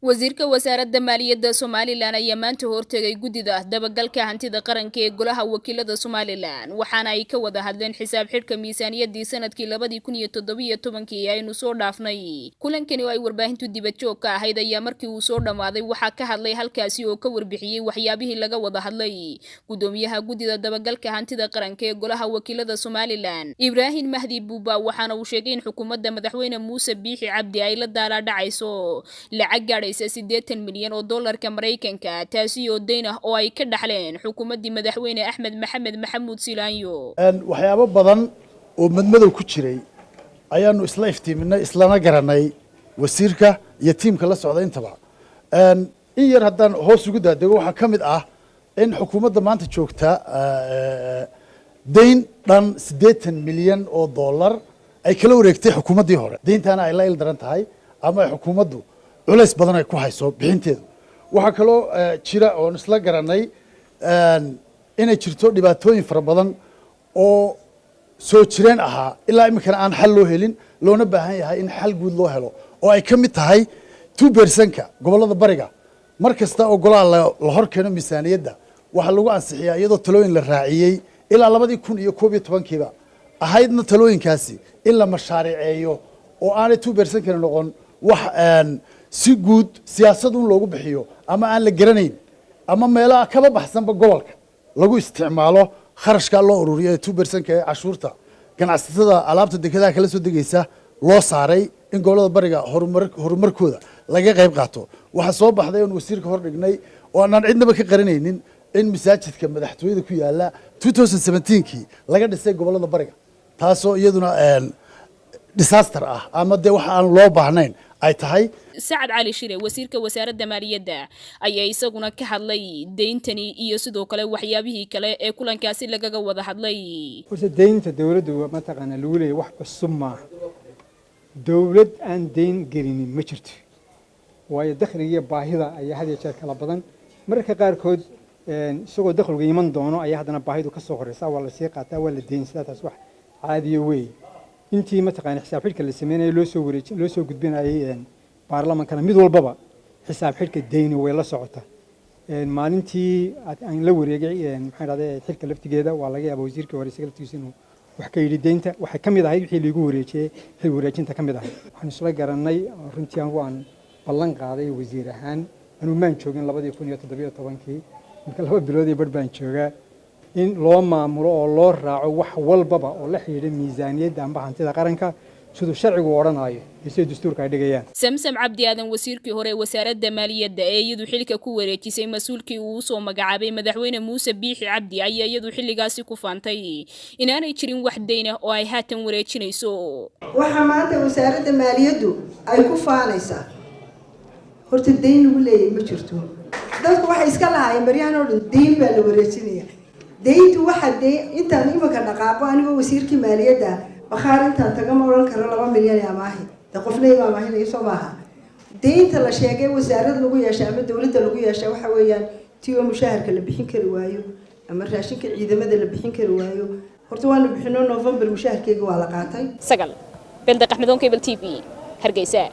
wasiirka wasaaradda maaliyadda Somaliland ayaa maanta hortagay gudida dabagalka hantida qaranka ee golaha wakiilada Somaliland waxaana ay ka wada hadleen xisaab xidhka miisaaniyadii sanadkii 2017 ee aynu soo dhaafnay. Kulankani oo ay warbaahintu dibadjoog ka ahayd ayaa markii uu soo dhamaaday waxa ka hadlay halkaasi oo ka warbixiyay waxyaabihii laga wada hadlay. Gudoomiyaha gudida dabagalka hantida qaranka ee golaha wakiilada Somaliland Ibrahim Mahdi Buuba waxaana uu sheegay in xukuumadda madaxweyne Muuse Biixi Cabdi ay la daala dhacayso lacag 80 milyan oo dollarka Mareykanka taasi oo deyn ah oo ay ka dhaxleen xukuumadii madaxweyne Axmed Maxamed Maxamuud Silaanyo waxyaabo badan oo madmadow ku jiray ayaanu isla iftiiminay islana garanay wasiirka iyo tiimka la socda intaba in yar haddaan hoos ugu daadego waxa kamid ah in xukuumadda maanta joogta deyn dhan 80 milyan oo dollar ay kala wareegtay xukuumaddii hore deyntaana ay la ildaran tahay ama xukuumaddu culays badan ay ku hayso bixinteedu waxa kale oo jira oo isla garanay inay jirto dhibaatooyin fara badan oo soo jireen ahaa ilaa imikana aan xal loo helin loona baahan yahay in xal guud loo helo oo ay kamid tahay 2% gobolada bariga markasta oo golaha la hor keeno miisaaniyadda waxa lagu ansixiyaa iyadoo talooyin la raaciyay ilaa 2011 ahaydna talooyinkaasi in la mashaariceeyo oo aanay 2% kana noqon wax si guud siyaasad loogu bixiyo ama aan la garanayn ama meelaha kaba baxsanba gobolka lagu isticmaalo kharashka loo ururiyo 2% ee cashuurta ganacsatada alaabta dekedaha kala soo degaysa loo saaray in gobolada bariga horumarkooda laga qayb qaato waxa soo baxday in wasiirka hor dhignay oo aan cidnaba ka qaranaynin in masaajidka madaxtooyada ku yaala 2017kii laga dhisay gobolada bariga taasoo iyaduna disaster ah ama de waxa aan loo baahnayn ay tahay Saad Ali Shire wasiirka wasaaradda maaliyadda ayaa isaguna ka hadlay deyntani iyo sidoo kale waxyaabihii kale ee kulankaasi lagaga wada hadlay deynta dawladdu ma taqaan lagu leeyahay wax cusub ma dawlad aan deyn gelinin ma jirto waayo dakhliga baahida ayaa had iyo jeer kala badan marka qaarkood isagoo dakhliga iman doono ayaa hadana baahidu ka soo horeysa waa la sii qaataa waa la deynsadaa taas wax caadi weey intii ma taqaan xisaab xidhka la sameeyay loo soo gudbinayay baarlamaankana mid walbaba xisaab xidhka deyni way la socota maalintii aan la wareegay maxay raadeen xilka laftigeeda waa laga yaabaa wasiirka wareysiga laftigiisa inuu wax ka yiri deynta waxa kamid ahayd wixii lagu wareejiyay xil wareejinta kamid ahayd waxaan isla garanay runtii aan ballan qaaday wasiir ahaan anuu maan joogin 2017kii marka 2 bilood ee barbaan joogaa in loo maamulo oo loo raaco wax walbaba oo la xiriira miisaaniyadda amba hantida qaranka sidoo sharcigu oranayo isay dastuurka ay dhigayaan Samsam Cabdi Aadan wasiirkii hore wasaaradda maaliyadda ee iyadu xilka ku wareejisay mas'uulkii uu soo magacaabay madaxweyne Muuse Biixi Cabdi ayaa iyadu xilligaasi ku faantay inaanay jirin wax deyn ah oo ay haatan wareejinayso waxa maanta wasaaradda maaliyaddu ay ku faanaysaa horta deyn lagu leeyahay ma jirto dadku waxay iska lahaayeen bariyaan oo deyn baa la wareejinaya deyntu waxa intaan imika dhaqaaqo aniga wasiirkii maaliyadda bakhaar intaan taga ma oran karo 2 milyan ama ahi qofnay ma ahayn soo maaha deynta la sheegay wasaarad lagu yeeshay ama dawladda lagu yeeshay waxa weeyaan tiyo mushaharka la bixin kari waayo ama raashinka ciidamada la bixin kari waayo horta waanu bixino November mushaharkeega waa la qaatay sagal Belda Axmedon Cable TV Hargeysa